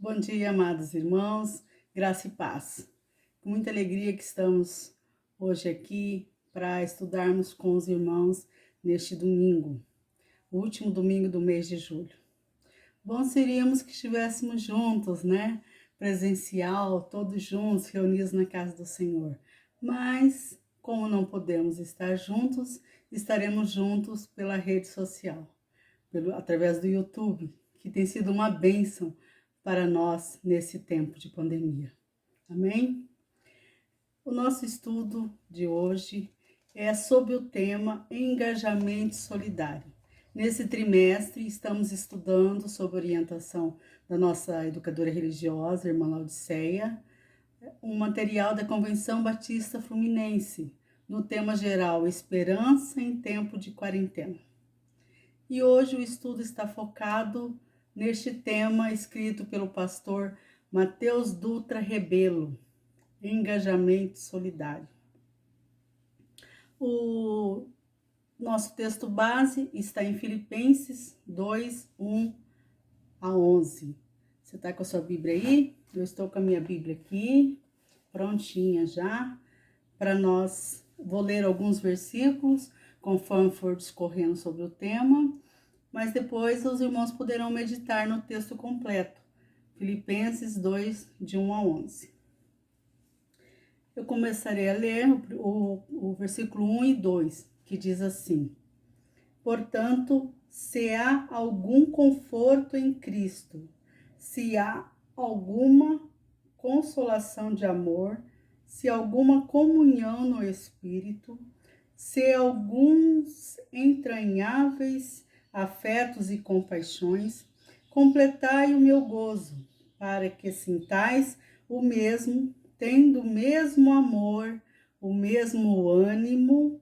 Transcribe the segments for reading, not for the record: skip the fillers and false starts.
Bom dia, amados irmãos, graça e paz. Com muita alegria que estamos hoje aqui para estudarmos com os irmãos neste domingo, o último domingo do mês de julho. Bom seríamos que estivéssemos juntos, né? Presencial, todos juntos, reunidos na casa do Senhor. Mas, como não podemos estar juntos, estaremos juntos pela rede social, através do YouTube, que tem sido uma bênção para nós nesse tempo de pandemia. Amém? O nosso estudo de hoje é sobre o tema engajamento solidário. Nesse trimestre, estamos estudando sob orientação da nossa educadora religiosa, irmã Laudiceia, um material da Convenção Batista Fluminense, no tema geral Esperança em Tempo de Quarentena. E hoje o estudo está focado neste tema escrito pelo pastor Mateus Dutra Rebelo, engajamento solidário. O nosso texto base está em Filipenses 2, 1 a 11. Você está com a sua Bíblia aí? Eu estou com a minha Bíblia aqui, prontinha já, para nós. Vou ler alguns versículos, conforme for discorrendo sobre o tema, mas depois os irmãos poderão meditar no texto completo. Filipenses 2, de 1 a 11. Eu começarei a ler o versículo 1 e 2, que diz assim: Portanto, se há algum conforto em Cristo, se há alguma consolação de amor, se alguma comunhão no Espírito, se alguns entranháveis afetos e compaixões, completai o meu gozo, para que sintais o mesmo, tendo o mesmo amor, o mesmo ânimo,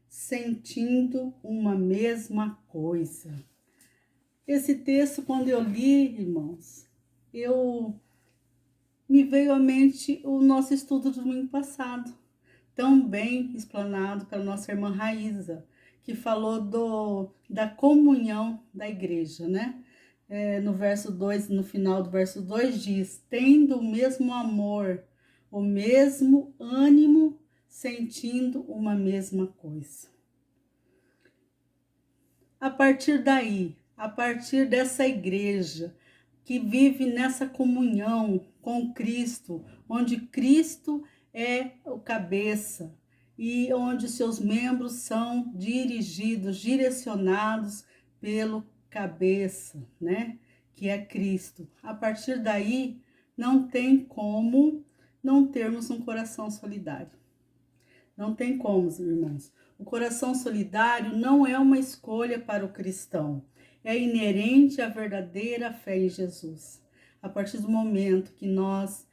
sentindo uma mesma coisa. Esse texto, quando eu li, irmãos, me veio à mente o nosso estudo do domingo passado, tão bem explanado pela nossa irmã Raíza, que falou da comunhão da igreja, né? No verso 2, no final do verso 2 diz, tendo o mesmo amor, o mesmo ânimo, sentindo uma mesma coisa. A partir daí, a partir dessa igreja que vive nessa comunhão com Cristo, onde Cristo é o cabeça e onde seus membros são dirigidos, direcionados pelo cabeça, né? Que é Cristo. A partir daí, não tem como não termos um coração solidário. Não tem como, irmãos. O coração solidário não é uma escolha para o cristão. É inerente à verdadeira fé em Jesus. A partir do momento que nós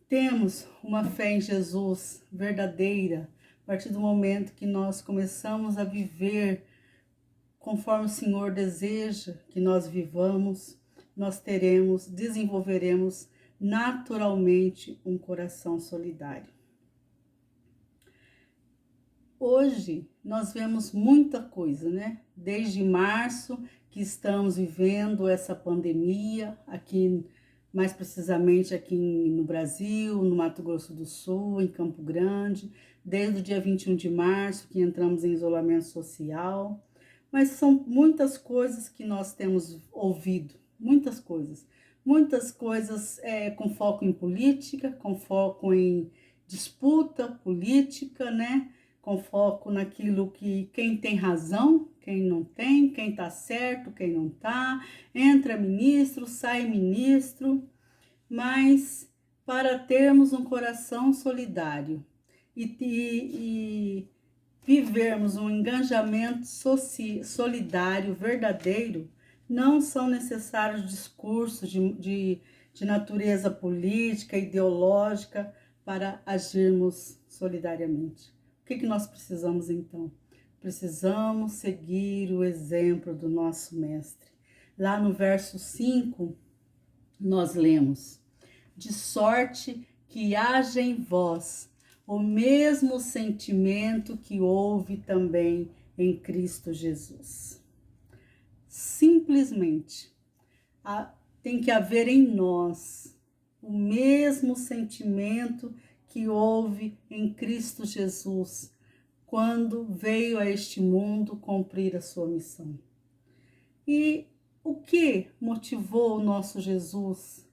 temos uma fé em Jesus verdadeira, a partir do momento que nós começamos a viver conforme o Senhor deseja que nós vivamos, nós desenvolveremos naturalmente um coração solidário. Hoje nós vemos muita coisa, né? Desde março que estamos vivendo essa pandemia, aqui mais precisamente aqui no Brasil, no Mato Grosso do Sul, em Campo Grande, desde o dia 21 de março que entramos em isolamento social. Mas são muitas coisas que nós temos ouvido, muitas coisas com foco em política, com foco em disputa política, né? Com foco naquilo que quem tem razão, quem não tem, quem tá certo, quem não tá, entra ministro, sai ministro, mas para termos um coração solidário e vivermos um engajamento solidário verdadeiro, não são necessários discursos de natureza política, ideológica, para agirmos solidariamente. O que nós precisamos então? Precisamos seguir o exemplo do nosso mestre. Lá no verso 5, nós lemos: de sorte que haja em vós o mesmo sentimento que houve também em Cristo Jesus. Simplesmente, tem que haver em nós o mesmo sentimento que houve em Cristo Jesus, quando veio a este mundo cumprir a sua missão. E o que motivou o nosso Jesus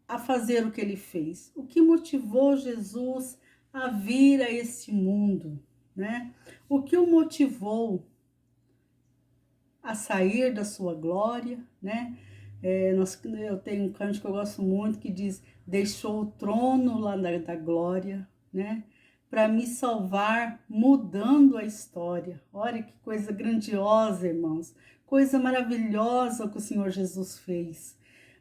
a fazer o que ele fez? O que motivou Jesus a vir a este mundo, né? O que o motivou a sair da sua glória, né? Eu tenho um cântico que eu gosto muito que diz: deixou o trono lá da glória, né? Para me salvar, mudando a história. Olha que coisa grandiosa, irmãos. Coisa maravilhosa que o Senhor Jesus fez.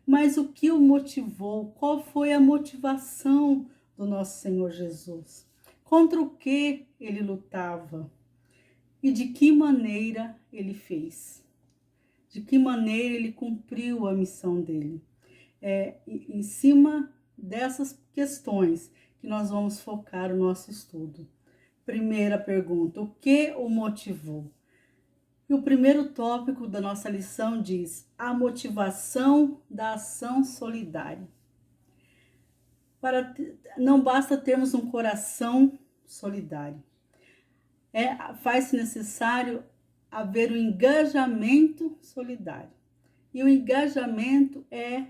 Mas o que o motivou? Qual foi a motivação do nosso Senhor Jesus? Contra o que ele lutava? E de que maneira ele fez? De que maneira ele cumpriu a missão dele? Em cima dessas questões que nós vamos focar o nosso estudo. Primeira pergunta: o que o motivou? E o primeiro tópico da nossa lição diz: a motivação da ação solidária. Não basta termos um coração solidário. Faz-se necessário haver um engajamento solidário. E o engajamento é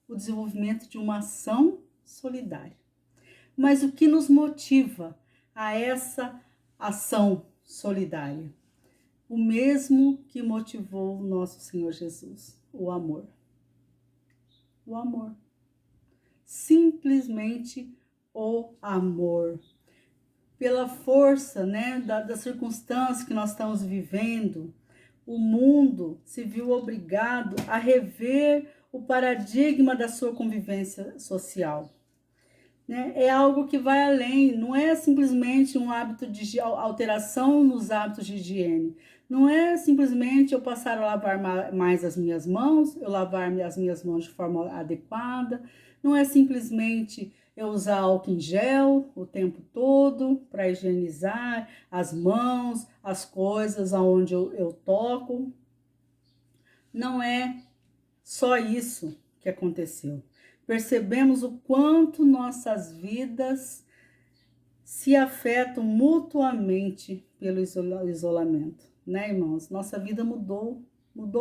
o desenvolvimento de uma ação solidária. Mas o que nos motiva a essa ação solidária? O mesmo que motivou o nosso Senhor Jesus, o amor. O amor. Simplesmente o amor. Pela força, né, das circunstâncias que nós estamos vivendo, o mundo se viu obrigado a rever o paradigma da sua convivência social. Né? É algo que vai além, não é simplesmente um hábito de alteração nos hábitos de higiene. Não é simplesmente eu passar a lavar mais as minhas mãos, eu lavar as minhas mãos de forma adequada. Não é simplesmente eu usar álcool em gel o tempo todo para higienizar as mãos, as coisas aonde eu toco. Não é só isso que aconteceu. Percebemos o quanto nossas vidas se afetam mutuamente pelo isolamento, né, irmãos? Nossa vida mudou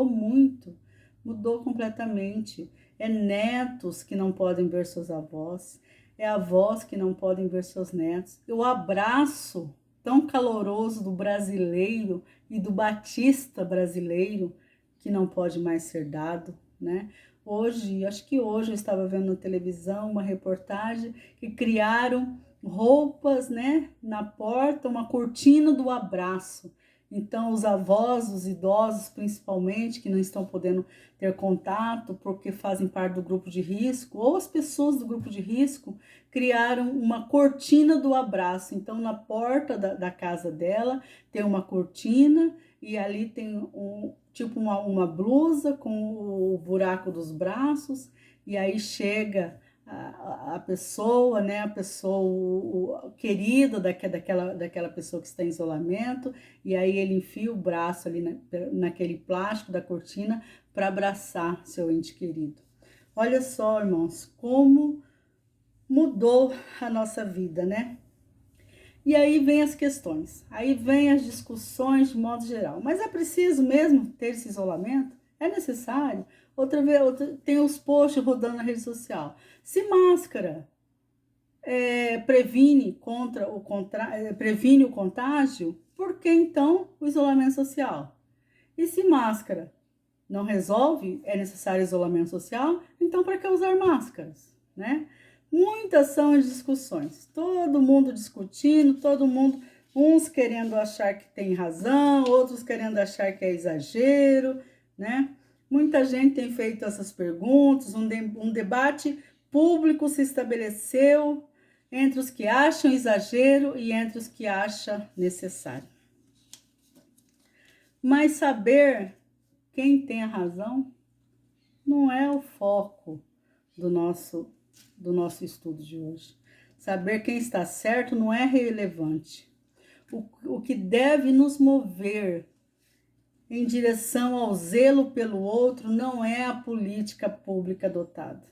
muito, mudou completamente. É netos que não podem ver seus avós, é avós que não podem ver seus netos. E o abraço tão caloroso do brasileiro e do batista brasileiro que não pode mais ser dado, né? Acho que hoje eu estava vendo na televisão uma reportagem que criaram roupas, né, na porta, uma cortina do abraço. Então, os avós, os idosos principalmente, que não estão podendo ter contato porque fazem parte do grupo de risco, ou as pessoas do grupo de risco, criaram uma cortina do abraço. Então, na porta da casa dela tem uma cortina e ali tem tipo uma blusa com o buraco dos braços, e aí chega a pessoa, né, a pessoa querida daquela pessoa que está em isolamento, e aí ele enfia o braço ali naquele plástico da cortina para abraçar seu ente querido. Olha só, irmãos, como mudou a nossa vida, né? E aí vem as questões, aí vem as discussões de modo geral. Mas é preciso mesmo ter esse isolamento? É necessário? Tem os posts rodando na rede social. Se máscara previne o contágio, por que então o isolamento social? E se máscara não resolve, é necessário isolamento social, então para que usar máscaras, né? Muitas são as discussões, todo mundo discutindo, uns querendo achar que tem razão, outros querendo achar que é exagero, né? Muita gente tem feito essas perguntas, um debate público se estabeleceu entre os que acham exagero e entre os que acham necessário. Mas saber quem tem a razão não é o foco do nosso estudo de hoje. Saber quem está certo não é relevante. O que deve nos mover em direção ao zelo pelo outro não é a política pública adotada.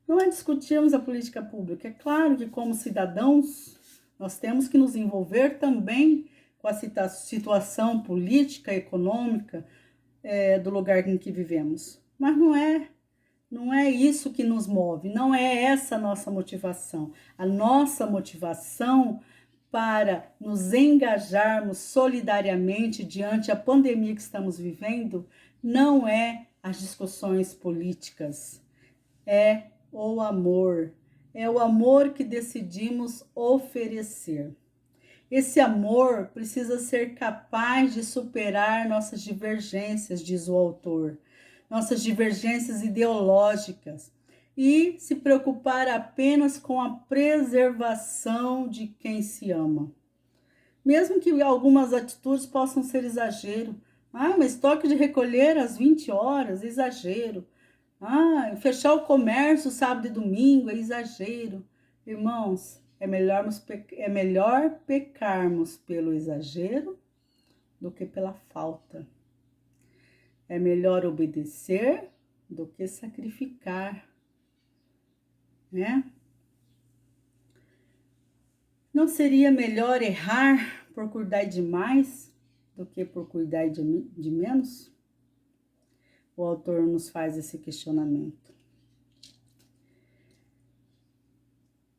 Não é discutirmos a política pública. É claro que, como cidadãos, nós temos que nos envolver também com a situação política, econômica do lugar em que vivemos. Mas não é isso que nos move, não é essa a nossa motivação. A nossa motivação para nos engajarmos solidariamente diante da pandemia que estamos vivendo não é as discussões políticas, é o amor que decidimos oferecer. Esse amor precisa ser capaz de superar nossas divergências, diz o autor, nossas divergências ideológicas, e se preocupar apenas com a preservação de quem se ama. Mesmo que algumas atitudes possam ser exagero. Mas toque de recolher às 20 horas, exagero. Fechar o comércio sábado e domingo, é exagero. Irmãos, é melhor pecarmos pelo exagero do que pela falta. É melhor obedecer do que sacrificar, né? Não seria melhor errar por cuidar de mais do que por cuidar de menos? O autor nos faz esse questionamento.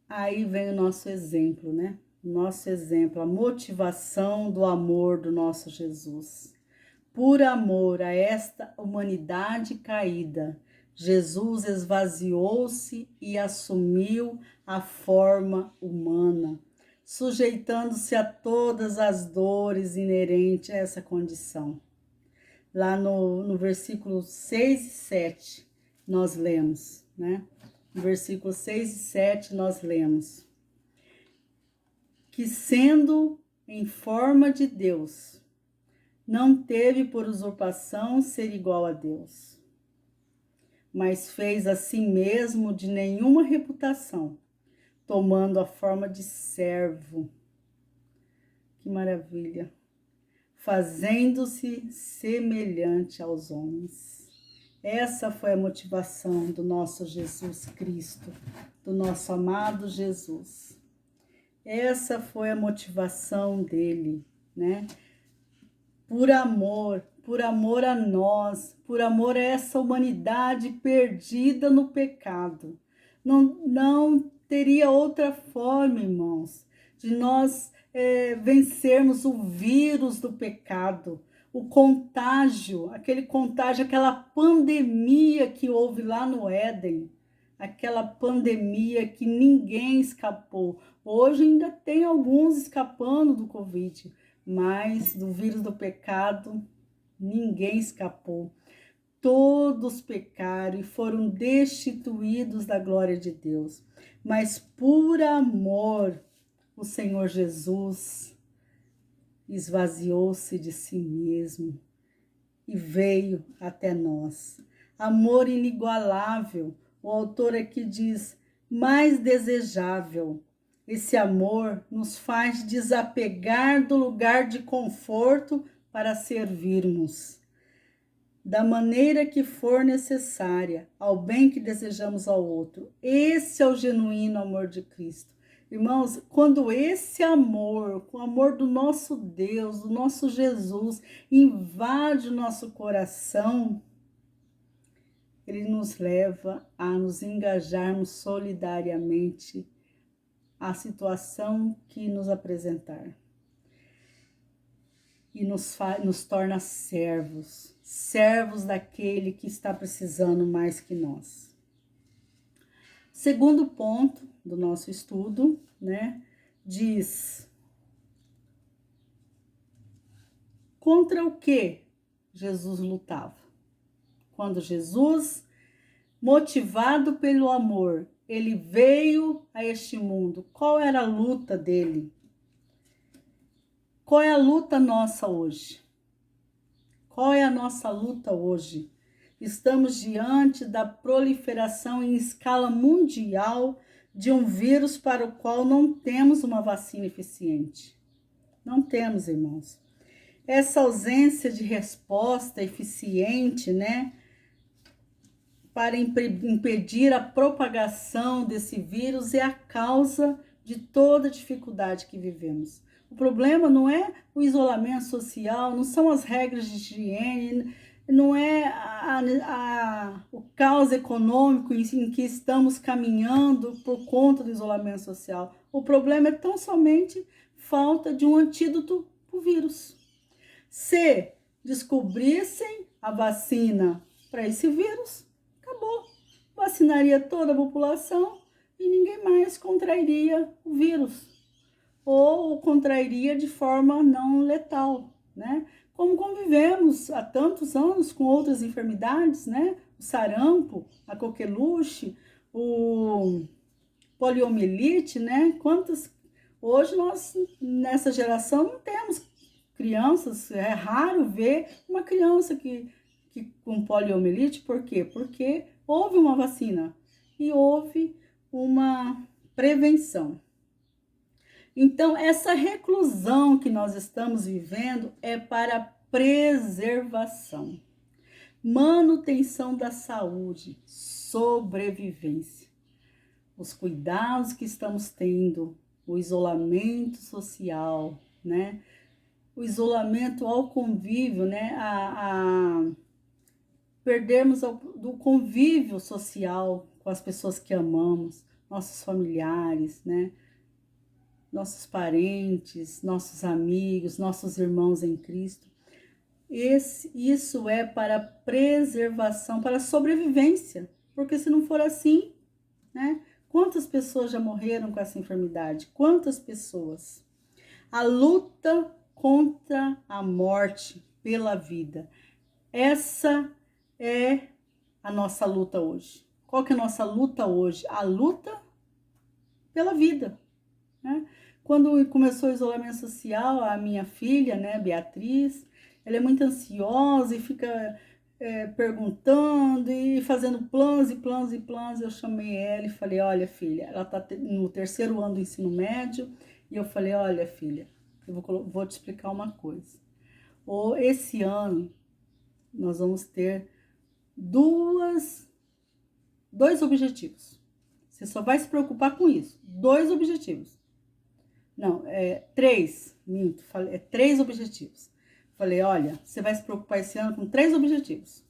Aí vem o nosso exemplo, né? Nosso exemplo, a motivação do amor do nosso Jesus. Por amor a esta humanidade caída, Jesus esvaziou-se e assumiu a forma humana, sujeitando-se a todas as dores inerentes a essa condição. Lá no versículo 6 e 7, nós lemos, né? No versículo 6 e 7, nós lemos que, sendo em forma de Deus, não teve por usurpação ser igual a Deus, mas fez a si mesmo de nenhuma reputação, tomando a forma de servo. Que maravilha! Fazendo-se semelhante aos homens. Essa foi a motivação do nosso Jesus Cristo, do nosso amado Jesus. Essa foi a motivação dele, né? Por amor a nós, por amor a essa humanidade perdida no pecado. Não teria outra forma, irmãos, de nós vencermos o vírus do pecado, o contágio, aquela pandemia que houve lá no Éden, aquela pandemia que ninguém escapou. Hoje ainda tem alguns escapando do Covid, mas do vírus do pecado ninguém escapou. Todos pecaram e foram destituídos da glória de Deus. Mas por amor, o Senhor Jesus esvaziou-se de si mesmo e veio até nós. Amor inigualável, o autor aqui diz, mais desejável. Esse amor nos faz desapegar do lugar de conforto para servirmos, da maneira que for necessária, ao bem que desejamos ao outro. Esse é o genuíno amor de Cristo. Irmãos, quando esse amor, o amor do nosso Deus, do nosso Jesus, invade o nosso coração, ele nos leva a nos engajarmos solidariamente à situação que nos apresentar. E nos torna servos daquele que está precisando mais que nós. Segundo ponto do nosso estudo, né, diz: contra o que Jesus lutava? Quando Jesus, motivado pelo amor, ele veio a este mundo, qual era a luta dele? Qual é a luta nossa hoje? Qual é a nossa luta hoje? Estamos diante da proliferação em escala mundial de um vírus para o qual não temos uma vacina eficiente. Não temos, irmãos. Essa ausência de resposta eficiente, né, para impedir a propagação desse vírus é a causa de toda a dificuldade que vivemos. O problema não é o isolamento social, não são as regras de higiene, não é o caos econômico em que estamos caminhando por conta do isolamento social. O problema é tão somente falta de um antídoto para o vírus. Se descobrissem a vacina para esse vírus, acabou. Vacinaria toda a população e ninguém mais contrairia o vírus. Ou contrairia de forma não letal, né? Como convivemos há tantos anos com outras enfermidades, né? O sarampo, a coqueluche, o poliomielite, né? Hoje nós, nessa geração, não temos crianças, é raro ver uma criança que com poliomielite, por quê? Porque houve uma vacina e houve uma prevenção. Então, essa reclusão que nós estamos vivendo é para preservação, manutenção da saúde, sobrevivência. Os cuidados que estamos tendo, o isolamento social, né? O isolamento ao convívio, né? Perdermos do convívio social com as pessoas que amamos, nossos familiares, né? Nossos parentes, nossos amigos, nossos irmãos em Cristo. Isso é para preservação, para sobrevivência, porque se não for assim, né? Quantas pessoas já morreram com essa enfermidade? Quantas pessoas? A luta contra a morte pela vida. Essa é a nossa luta hoje. Qual que é a nossa luta hoje? A luta pela vida, né? Quando começou o isolamento social, a minha filha, né, Beatriz, ela é muito ansiosa e fica perguntando e fazendo planos e planos e planos. Eu chamei ela e falei, olha filha, ela está no 3º ano do ensino médio, e eu falei, olha filha, eu vou te explicar uma coisa. Esse ano nós vamos ter dois objetivos. Você só vai se preocupar com isso. 2 objetivos. Não, 3, minto, falei, 3 objetivos. Falei, olha, você vai se preocupar esse ano com 3 objetivos.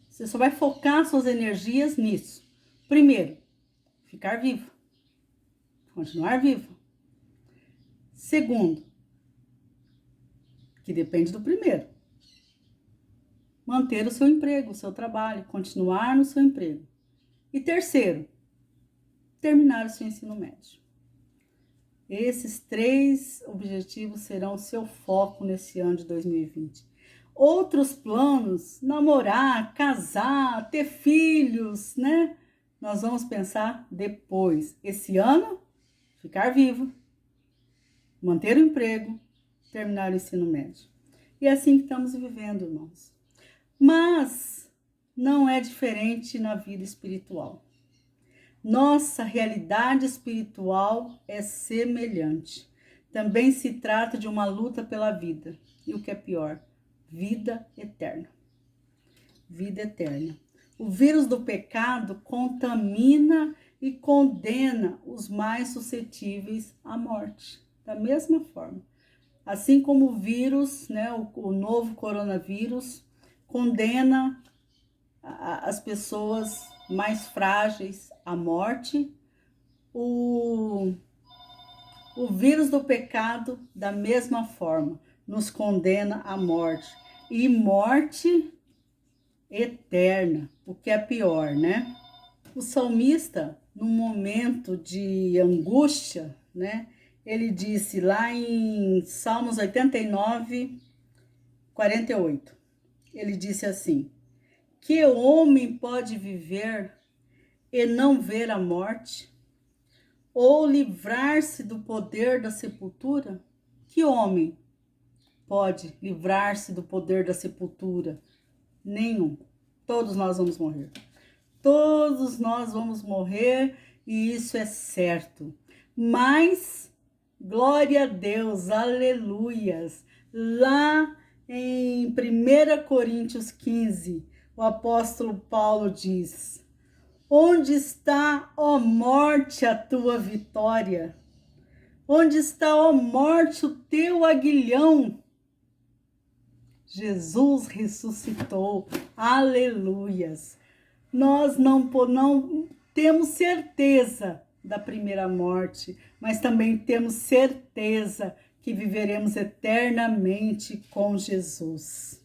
Você só vai focar suas energias nisso. Primeiro, ficar vivo. Continuar vivo. Segundo, que depende do primeiro, manter o seu emprego, o seu trabalho, continuar no seu emprego. E terceiro, terminar o seu ensino médio. Esses 3 objetivos serão o seu foco nesse ano de 2020. Outros planos, namorar, casar, ter filhos, né? Nós vamos pensar depois. Esse ano, ficar vivo, manter o emprego, terminar o ensino médio. E é assim que estamos vivendo, irmãos. Mas não é diferente na vida espiritual. Nossa realidade espiritual é semelhante. Também se trata de uma luta pela vida. E o que é pior, vida eterna. Vida eterna. O vírus do pecado contamina e condena os mais suscetíveis à morte. Da mesma forma. Assim como o vírus, né, o novo coronavírus, condena as pessoas mais frágeis à morte, o vírus do pecado, da mesma forma, nos condena à morte. E morte eterna, o que é pior, né? O salmista, num momento de angústia, né? Ele disse lá em Salmos 89, 48, ele disse assim: que homem pode viver e não ver a morte? Ou livrar-se do poder da sepultura? Que homem pode livrar-se do poder da sepultura? Nenhum. Todos nós vamos morrer. Todos nós vamos morrer, e isso é certo. Mas Glória a Deus, aleluias. Lá em 1 Coríntios 15, o apóstolo Paulo diz: onde está, ó morte, a tua vitória? Onde está, ó morte, o teu aguilhão? Jesus ressuscitou, aleluias. Nós não temos certeza da primeira morte, mas também temos certeza que viveremos eternamente com Jesus.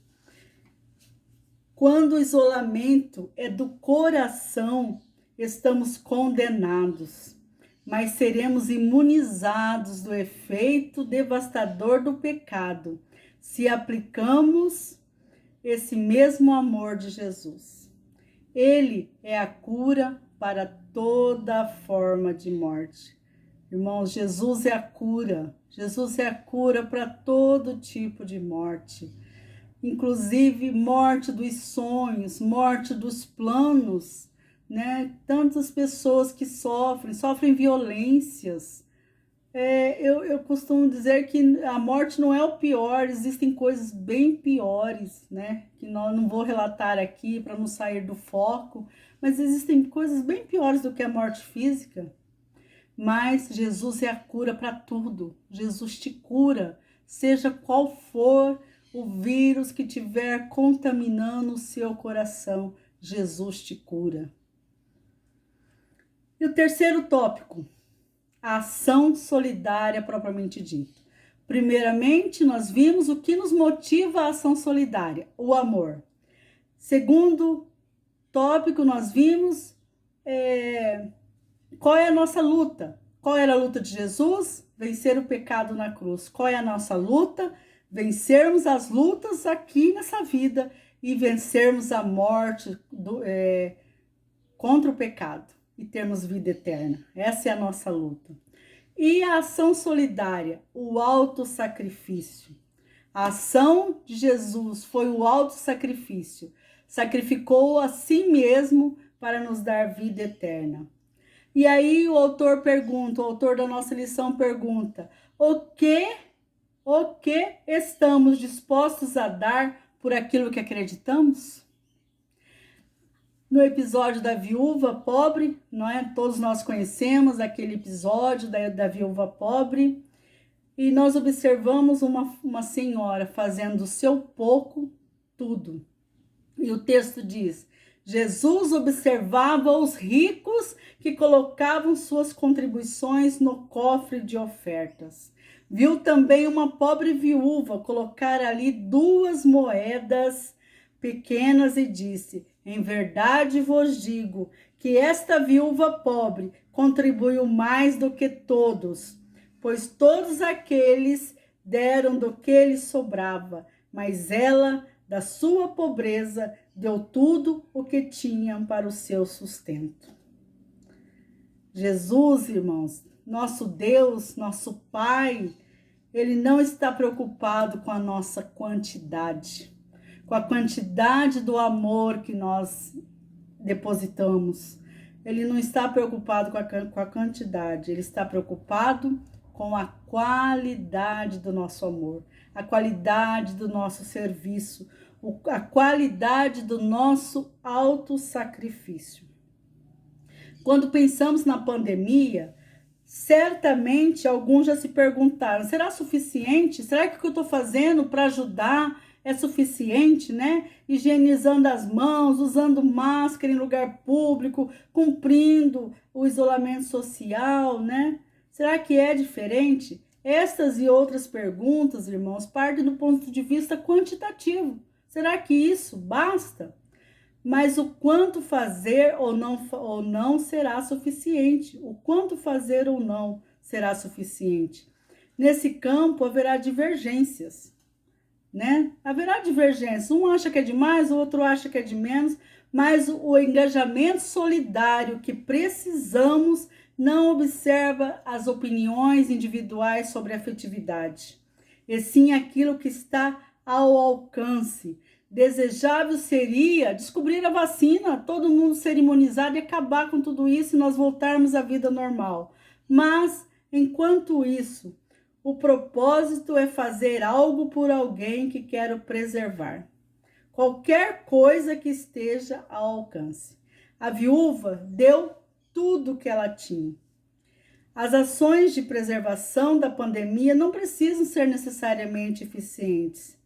Quando o isolamento é do coração, estamos condenados, mas seremos imunizados do efeito devastador do pecado, se aplicamos esse mesmo amor de Jesus. Ele é a cura para toda forma de morte. Irmãos, Jesus é a cura. Jesus é a cura para todo tipo de morte. Inclusive morte dos sonhos, morte dos planos, né? Tantas pessoas que sofrem violências. Eu costumo dizer que a morte não é o pior, existem coisas bem piores, né? Que não vou relatar aqui para não sair do foco, mas existem coisas bem piores do que a morte física. Mas Jesus é a cura para tudo. Jesus te cura, seja qual for o vírus que estiver contaminando o seu coração, Jesus te cura. E o terceiro tópico, a ação solidária propriamente dita. Primeiramente, nós vimos o que nos motiva a ação solidária, o amor. Segundo tópico, nós vimos qual é a nossa luta. Qual era a luta de Jesus? Vencer o pecado na cruz. Qual é a nossa luta? Vencermos as lutas aqui nessa vida e vencermos a morte contra o pecado e termos vida eterna. Essa é a nossa luta. E a ação solidária, o autossacrifício. A ação de Jesus foi o autossacrifício. Sacrificou a si mesmo para nos dar vida eterna. E aí o autor da nossa lição pergunta: o que estamos dispostos a dar por aquilo que acreditamos? No episódio da viúva pobre, não é? Todos nós conhecemos aquele episódio da viúva pobre, e nós observamos uma senhora fazendo do seu pouco tudo. E o texto diz: Jesus observava os ricos que colocavam suas contribuições no cofre de ofertas. Viu também uma pobre viúva colocar ali 2 moedas pequenas e disse: em verdade vos digo que esta viúva pobre contribuiu mais do que todos, pois todos aqueles deram do que lhes sobrava, mas ela, da sua pobreza, deu tudo o que tinha para o seu sustento. Jesus, irmãos, nosso Deus, nosso Pai, Ele não está preocupado com a nossa quantidade, com a quantidade do amor que nós depositamos. Ele não está preocupado com a quantidade, Ele está preocupado com a qualidade do nosso amor, a qualidade do nosso serviço, a qualidade do nosso autossacrifício. Quando pensamos na pandemia, certamente alguns já se perguntaram: será suficiente? Será que o que eu estou fazendo para ajudar é suficiente, né? Higienizando as mãos, usando máscara em lugar público, cumprindo o isolamento social, né? Será que é diferente? Estas e outras perguntas, irmãos, partem do ponto de vista quantitativo. Será que isso basta? Mas o quanto fazer ou não será suficiente. O quanto fazer ou não será suficiente. Nesse campo haverá divergências, né? Haverá divergências. Um acha que é demais, o outro acha que é de menos, mas o engajamento solidário que precisamos não observa as opiniões individuais sobre a afetividade, e sim aquilo que está ao alcance. Desejável seria descobrir a vacina, todo mundo ser imunizado e acabar com tudo isso e nós voltarmos à vida normal. Mas, enquanto isso, O propósito é fazer algo por alguém que quero preservar. Qualquer coisa que esteja ao alcance. A viúva deu tudo que ela tinha. As ações de preservação da pandemia não precisam ser necessariamente eficientes.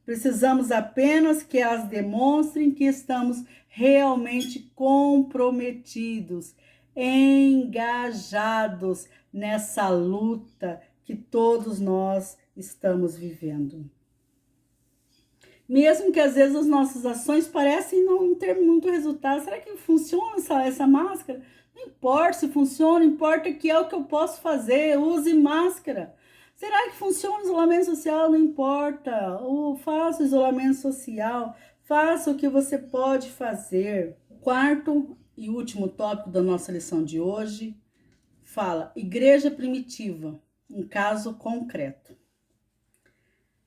Precisamos apenas que elas demonstrem que estamos realmente comprometidos, engajados nessa luta que todos nós estamos vivendo. Mesmo que às vezes as nossas ações parecem não ter muito resultado. Será que funciona essa máscara? Não importa se funciona, importa que é o que eu posso fazer. Use máscara. Será que funciona o isolamento social? Não importa. Faça o isolamento social. Faça o que você pode fazer. Quarto e último tópico da nossa lição de hoje fala: igreja primitiva, um caso concreto.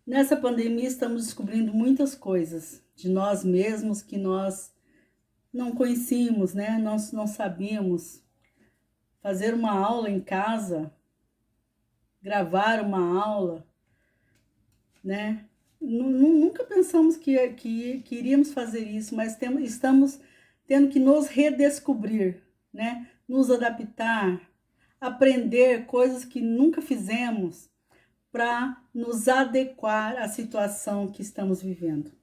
Nessa pandemia estamos descobrindo muitas coisas de nós mesmos que nós não conhecíamos, né? Nós não sabíamos. Fazer uma aula em casa, gravar uma aula, né? Nunca pensamos que iríamos fazer isso, mas estamos tendo que nos redescobrir, né? Nos adaptar, aprender coisas que nunca fizemos, para nos adequar à situação que estamos vivendo.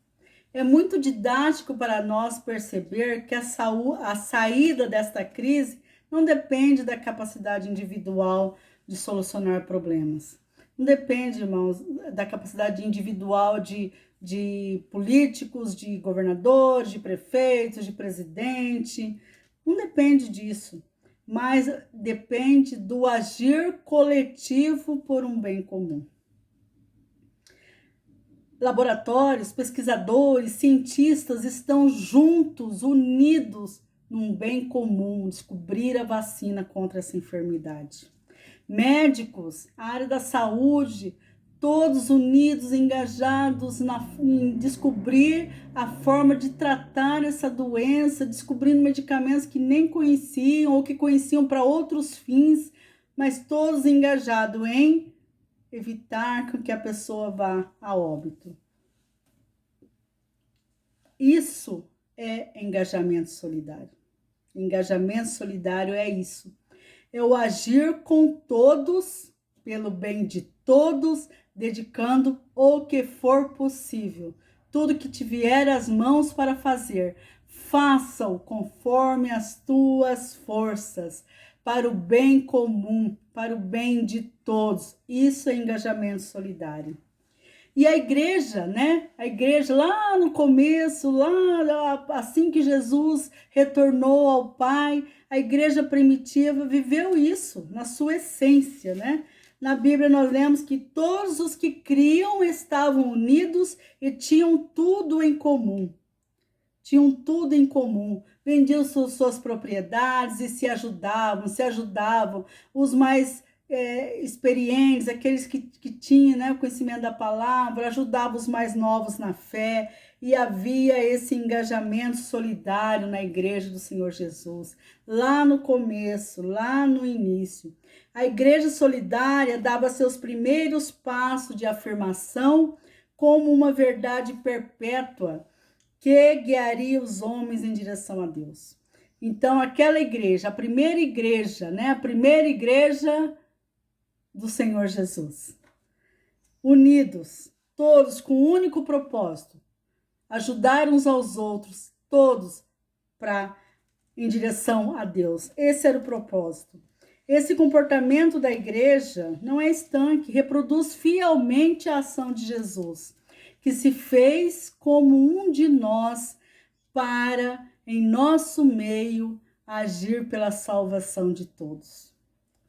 É muito didático para nós perceber que a saída desta crise não depende da capacidade individual de solucionar problemas. Não depende, irmãos, da capacidade individual de políticos, de governadores, de prefeitos, de presidente. Não depende disso. Mas depende do agir coletivo por um bem comum. Laboratórios, pesquisadores, cientistas estão juntos, unidos num bem comum, descobrir a vacina contra essa enfermidade. Médicos, a área da saúde, todos unidos, engajados em descobrir a forma de tratar essa doença, descobrindo medicamentos que nem conheciam ou que conheciam para outros fins, mas todos engajados em evitar que a pessoa vá a óbito. Isso é engajamento solidário. Engajamento solidário é isso. É o agir com todos, pelo bem de todos, dedicando o que for possível. Tudo que te vier às mãos para fazer, faça-o conforme as tuas forças, para o bem comum, para o bem de todos. Isso é engajamento solidário. E a igreja, né? A igreja lá no começo, lá assim que Jesus retornou ao Pai, a igreja primitiva viveu isso na sua essência, né? Na Bíblia nós lemos que todos os que criam estavam unidos e tinham tudo em comum. Tinham tudo em comum. Vendiam suas propriedades e se ajudavam. Os mais experientes, aqueles que tinham, né, o conhecimento da palavra, ajudavam os mais novos na fé, e havia esse engajamento solidário na igreja do Senhor Jesus, lá no começo, lá no início. A igreja solidária dava seus primeiros passos de afirmação como uma verdade perpétua que guiaria os homens em direção a Deus. Então, aquela igreja, a primeira igreja, né, a primeira igreja do Senhor Jesus, unidos, todos com um único propósito, ajudar uns aos outros, todos em direção a Deus. Esse era o propósito. Esse comportamento da igreja não é estanque, reproduz fielmente a ação de Jesus, que se fez como um de nós para, em nosso meio, agir pela salvação de todos.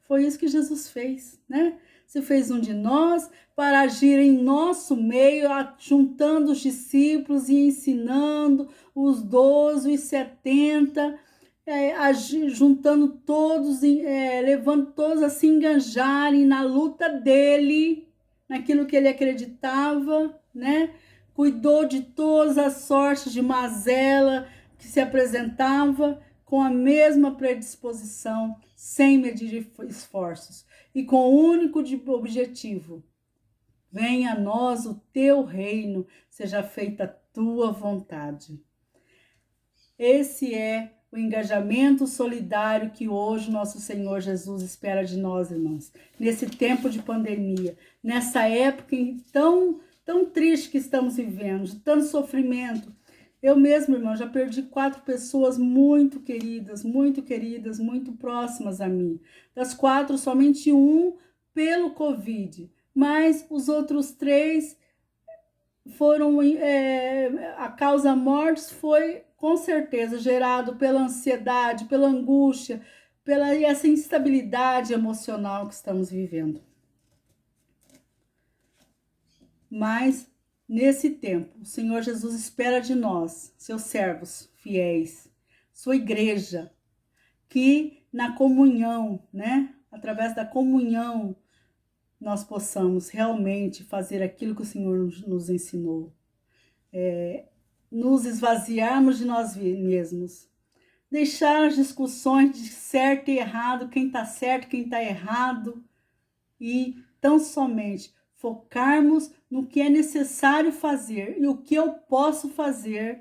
Foi isso que Jesus fez, né? Se fez um de nós para agir em nosso meio, juntando os discípulos e ensinando os 12, os 70, juntando todos, levando todos a se engajarem na luta dele, naquilo que ele acreditava, né? Cuidou de todas as sortes de mazela que se apresentava, com a mesma predisposição, sem medir esforços e com o único objetivo: venha a nós o teu reino, seja feita a tua vontade. Esse é o engajamento solidário que hoje nosso Senhor Jesus espera de nós, irmãos. Nesse tempo de pandemia, nessa época tão triste que estamos vivendo, de tanto sofrimento. Eu mesmo, irmão, já perdi 4 pessoas muito queridas, muito próximas a mim. Das 4, somente um pelo Covid, mas os outros 3 foram, a causa mortes foi com certeza gerado pela ansiedade, pela angústia, pela essa instabilidade emocional que estamos vivendo. Mas nesse tempo, o Senhor Jesus espera de nós, seus servos fiéis, sua igreja, que na comunhão, né, através da comunhão, nós possamos realmente fazer aquilo que o Senhor nos ensinou. Nos esvaziarmos de nós mesmos. Deixar as discussões de certo e errado, quem está certo, quem está errado. E tão somente focarmos no que é necessário fazer e o que eu posso fazer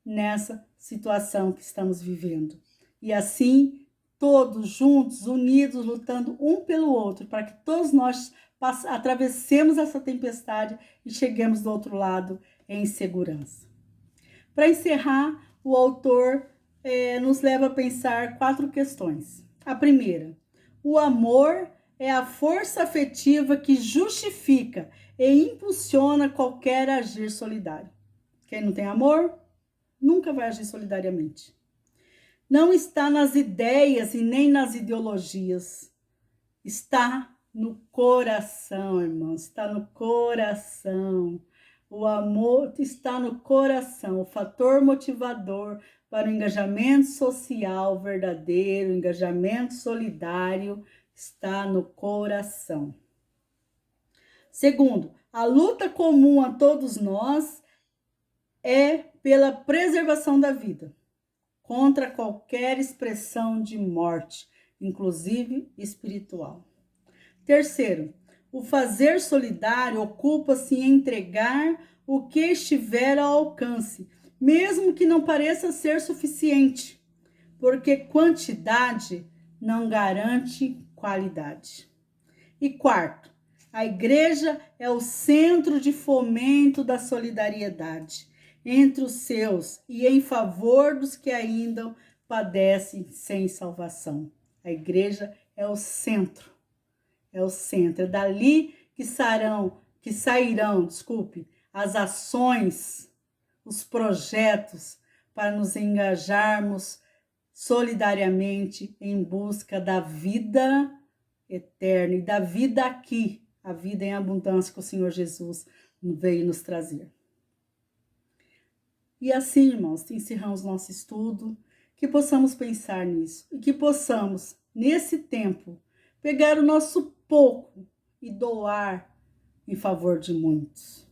nessa situação que estamos vivendo. E assim, todos juntos, unidos, lutando um pelo outro, para que todos nós atravessemos essa tempestade e cheguemos do outro lado em segurança. Para encerrar, o autor nos leva a pensar 4 questões. A primeira: o amor é a força afetiva que justifica e impulsiona qualquer agir solidário. Quem não tem amor, nunca vai agir solidariamente. Não está nas ideias e nem nas ideologias. Está no coração, irmãos, está no coração. O amor está no coração, o fator motivador para o engajamento social verdadeiro, o engajamento solidário está no coração. Segundo, a luta comum a todos nós é pela preservação da vida, contra qualquer expressão de morte, inclusive espiritual. Terceiro, o fazer solidário ocupa-se em entregar o que estiver ao alcance, mesmo que não pareça ser suficiente, porque quantidade não garante qualidade. E quarto, a igreja é o centro de fomento da solidariedade entre os seus e em favor dos que ainda padecem sem salvação. A igreja é o centro. É dali que sairão, as ações, os projetos para nos engajarmos solidariamente em busca da vida eterna e da vida aqui, a vida em abundância que o Senhor Jesus veio nos trazer. E assim, irmãos, encerramos nosso estudo, que possamos pensar nisso e que possamos, nesse tempo, pegar o nosso pouco e doar em favor de muitos.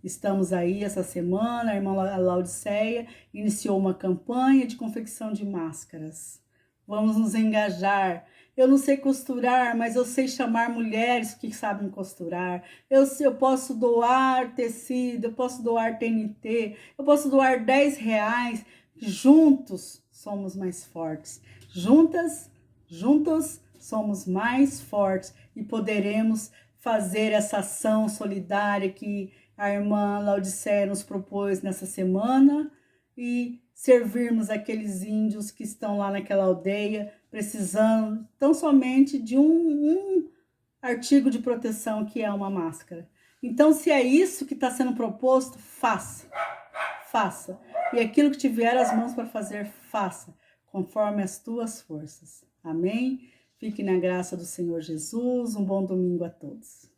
Estamos aí essa semana, a irmã Laudiceia iniciou uma campanha de confecção de máscaras. Vamos nos engajar. Eu não sei costurar, mas eu sei chamar mulheres que sabem costurar. Eu posso doar tecido, eu posso doar TNT, eu posso doar R$10. Juntos somos mais fortes. Juntos somos mais fortes e poderemos fazer essa ação solidária que a irmã Laudiceia nos propôs nessa semana e servirmos aqueles índios que estão lá naquela aldeia precisando tão somente de um artigo de proteção que é uma máscara. Então, se é isso que está sendo proposto, faça. E aquilo que tiver as mãos para fazer, faça, conforme as tuas forças. Amém? Fique na graça do Senhor Jesus. Um bom domingo a todos.